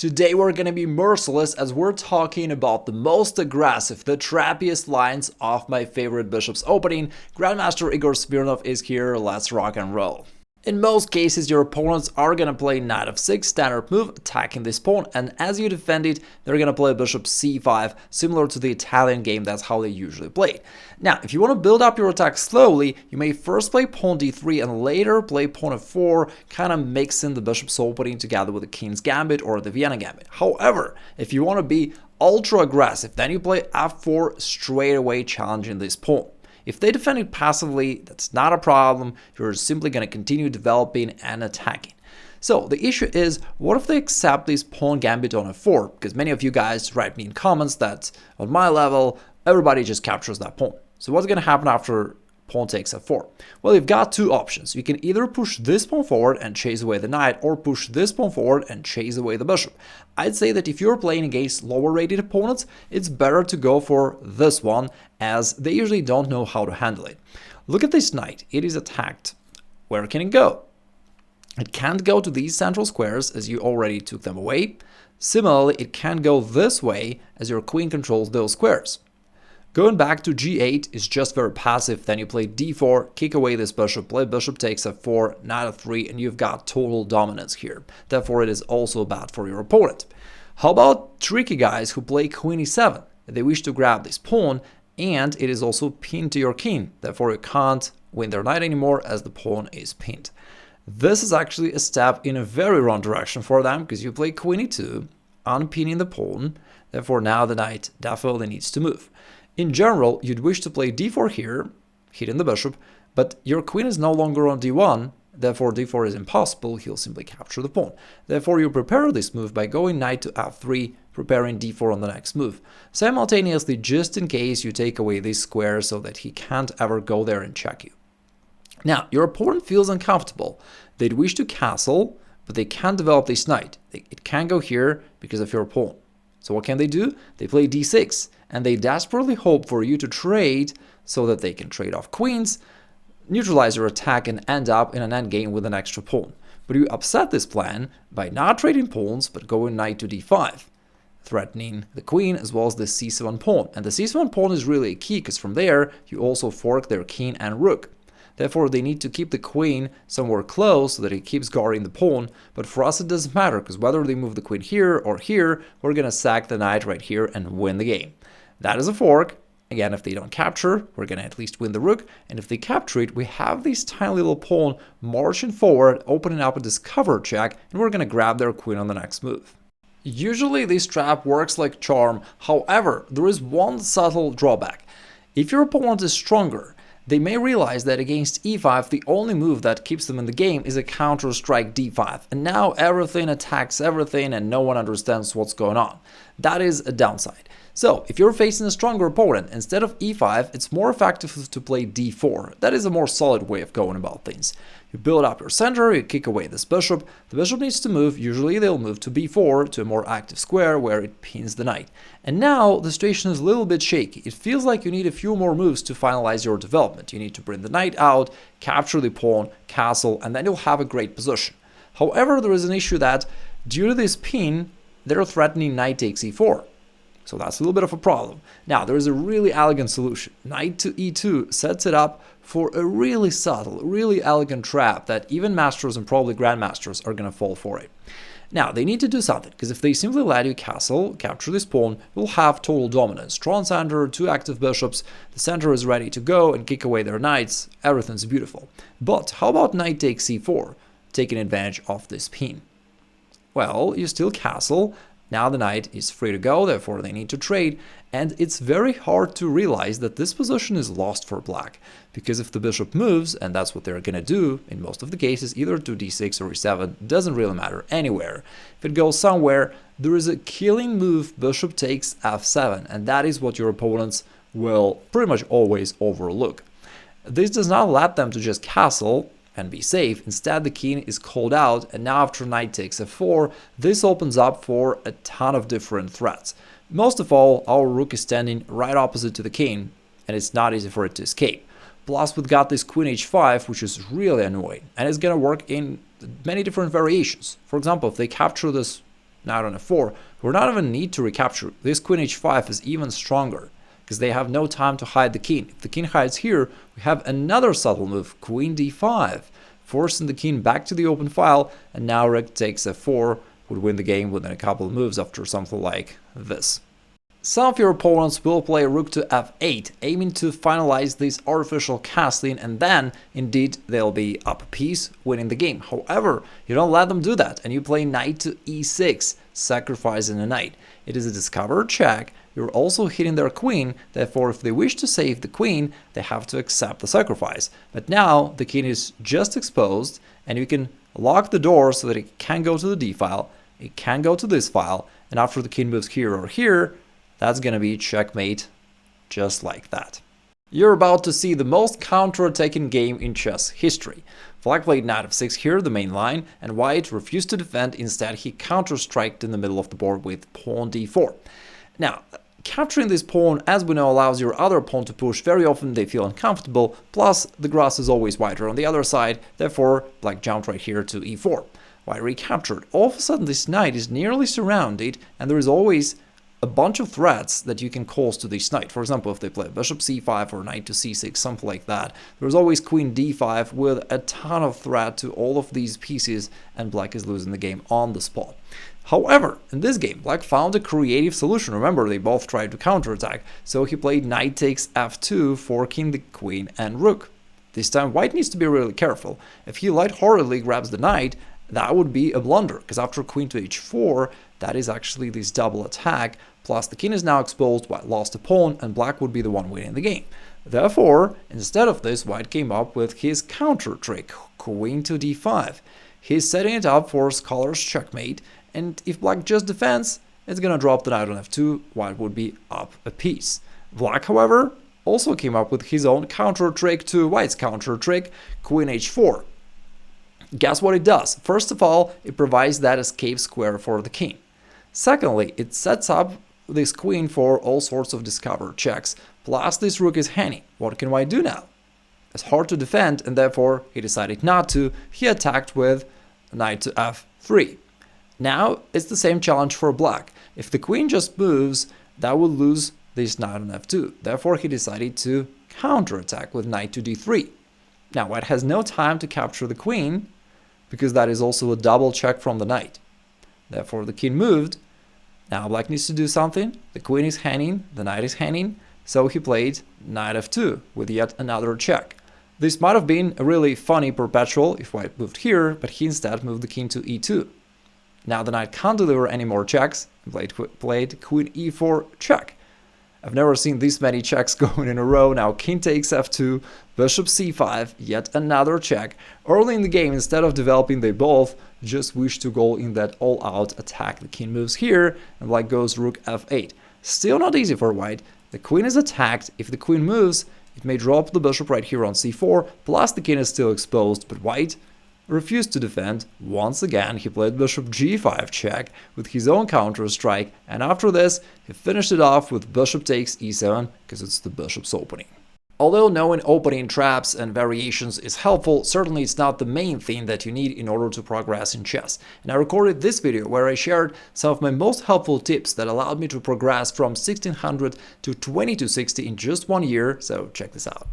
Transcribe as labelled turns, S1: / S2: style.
S1: Today we're gonna be merciless as we're talking about the most aggressive, the trappiest lines of my favorite Bishop's opening. Grandmaster Igor Smirnov is here, let's rock and roll. In most cases, your opponents are gonna play knight f6, standard move, attacking this pawn, and as you defend it, they're gonna play bishop c5, similar to the Italian game, that's how they usually play it. Now, if you want to build up your attack slowly, you may first play pawn d3 and later play pawn f4, kind of mixing the bishop's opening together with the king's gambit or the Vienna Gambit. However, if you want to be ultra aggressive, then you play f4 straight away, challenging this pawn. If they defend it passively, that's not a problem. You're simply going to continue developing and attacking. So the issue is, what if they accept this pawn gambit on f4? Because many of you guys write me in comments that on my level, everybody just captures that pawn. So what's going to happen after pawn takes f4? Well, you've got two options. You can either push this pawn forward and chase away the knight, or push this pawn forward and chase away the bishop. I'd say that if you're playing against lower rated opponents, it's better to go for this one, as they usually don't know how to handle it. Look at this knight. It is attacked. Where can it go? It can't go to these central squares, as you already took them away. Similarly, it can't go this way, as your queen controls those squares. Going back to g8 is just very passive. Then you play d4, kick away this bishop, play bishop takes f4, knight f3, and you've got total dominance here. Therefore, it is also bad for your opponent. How about tricky guys who play queen e7? They wish to grab this pawn, and it is also pinned to your king. Therefore, you can't win their knight anymore, as the pawn is pinned. This is actually a step in a very wrong direction for them, because you play queen e2, unpinning the pawn. Therefore, now the knight definitely needs to move. In general, you'd wish to play d4 here, hitting the bishop, but your queen is no longer on d1, therefore d4 is impossible, he'll simply capture the pawn. Therefore, you prepare this move by going knight to f3, preparing d4 on the next move. Simultaneously, just in case, you take away this square so that he can't ever go there and check you. Now, your opponent feels uncomfortable. They'd wish to castle, but they can't develop this knight. It can't go here because of your pawn. So what can they do? They play d6, and they desperately hope for you to trade so that they can trade off queens, neutralize your attack, and end up in an endgame with an extra pawn. But you upset this plan by not trading pawns, but going knight to d5, threatening the queen as well as the c7 pawn. And the c7 pawn is really key, because from there, you also fork their king and rook. Therefore, they need to keep the queen somewhere close so that it keeps guarding the pawn. But for us, it doesn't matter, because whether they move the queen here or here, we're going to sack the knight right here and win the game. That is a fork. Again, if they don't capture, we're going to at least win the rook. And if they capture it, we have this tiny little pawn marching forward, opening up a discover check, and we're going to grab their queen on the next move. Usually, this trap works like charm. However, there is one subtle drawback. If your opponent is stronger, they may realize that against e5, the only move that keeps them in the game is a counter-strike d5, and now everything attacks everything and no one understands what's going on. That is a downside. So, if you're facing a stronger opponent, instead of e5, it's more effective to play d4. That is a more solid way of going about things. You build up your center, you kick away this bishop, the bishop needs to move, usually they'll move to b4, to a more active square where it pins the knight. And now the situation is a little bit shaky. It feels like you need a few more moves to finalize your development. You need to bring the knight out, capture the pawn, castle, and then you'll have a great position. However, there is an issue that, due to this pin, they're threatening knight takes e4. So that's a little bit of a problem. Now, there is a really elegant solution. Knight to e2 sets it up for a really subtle, really elegant trap that even masters and probably grandmasters are going to fall for it. Now, they need to do something, because if they simply let you castle, capture this pawn, you'll have total dominance. Strong center, two active bishops, the center is ready to go and kick away their knights, everything's beautiful. But how about knight takes c4, taking advantage of this pin? Well, you still castle. Now the knight is free to go, therefore they need to trade, and it's very hard to realize that this position is lost for black, because if the bishop moves, and that's what they're gonna do in most of the cases, either to d6 or e7, doesn't really matter anywhere. If it goes somewhere, there is a killing move, bishop takes f7, and that is what your opponents will pretty much always overlook. This does not let them to just castle and be safe. Instead, the king is called out, and now after knight takes f4, this opens up for a ton of different threats. Most of all, our rook is standing right opposite to the king, and it's not easy for it to escape. Plus, we've got this queen h5, which is really annoying, and it's gonna work in many different variations. For example, if they capture this knight on f4, we're not even need to recapture. This queen h5 is even stronger, because they have no time to hide the king. If the king hides here, we have another subtle move, queen d5, forcing the king back to the open file, and now rook takes f4 would win the game within a couple of moves after something like this. Some of your opponents will play rook to f8, aiming to finalize this artificial castling, and then, indeed, they'll be up a piece, winning the game. However, you don't let them do that, and you play knight to e6, sacrificing a knight. It is a discovered check. You're also hitting their queen, therefore if they wish to save the queen, they have to accept the sacrifice. But now, the king is just exposed, and you can lock the door so that it can go to the d file, it can go to this file, and after the king moves here or here, that's gonna be checkmate, just like that. You're about to see the most counterattacking game in chess history. Black played knight f6 here, the main line, and white refused to defend. Instead, he counter-striked in the middle of the board with pawn d4. Now, capturing this pawn, as we know, allows your other pawn to push. Very often they feel uncomfortable, plus the grass is always wider on the other side, therefore black jumped right here to e4. White recaptured. All of a sudden this knight is nearly surrounded, and there is always a bunch of threats that you can cause to this knight. For example, if they play bishop c5 or knight to c6, something like that, there's always queen d5 with a ton of threat to all of these pieces, and black is losing the game on the spot. However, in this game, black found a creative solution. Remember, they both tried to counterattack, so he played knight takes f2, forking the queen and rook. This time, white needs to be really careful. If he lightheartedly grabs the knight, that would be a blunder, because after queen to h4, that is actually this double attack, plus the king is now exposed, white lost a pawn, and black would be the one winning the game. Therefore, instead of this, white came up with his counter trick, queen to d5. He's setting it up for scholar's checkmate, and if black just defends, it's gonna drop the knight on f2, white would be up a piece. Black, however, also came up with his own counter trick to white's counter trick, queen h4. Guess what it does? First of all, it provides that escape square for the king. Secondly, it sets up this queen for all sorts of discovered checks, plus this rook is hanging. What can white do now? It's hard to defend, and therefore he decided not to. He attacked with knight to f3. Now it's the same challenge for black. If the queen just moves, that would lose this knight on f2. Therefore he decided to counterattack with knight to d3. Now white has no time to capture the queen, because that is also a double check from the knight. Therefore the king moved. Now black needs to do something. The queen is hanging, the knight is hanging, so he played knight f2 with yet another check. This might have been a really funny perpetual if white moved here, but he instead moved the king to e2. Now the knight can't deliver any more checks, and played queen e4 check. I've never seen this many checks going in a row. Now king takes f2, bishop c5, yet another check. Early in the game, instead of developing, they both just wish to go in that all-out attack. The king moves here, and black goes rook f8. Still not easy for white. The queen is attacked. If the queen moves, it may drop the bishop right here on c4, plus the king is still exposed, but white refused to defend. Once again, he played bishop g5 check with his own counter-strike, and after this, he finished it off with bishop takes e7, because it's the bishop's opening. Although knowing opening traps and variations is helpful, certainly it's not the main thing that you need in order to progress in chess. And I recorded this video where I shared some of my most helpful tips that allowed me to progress from 1600 to 2260 in just 1 year, so check this out.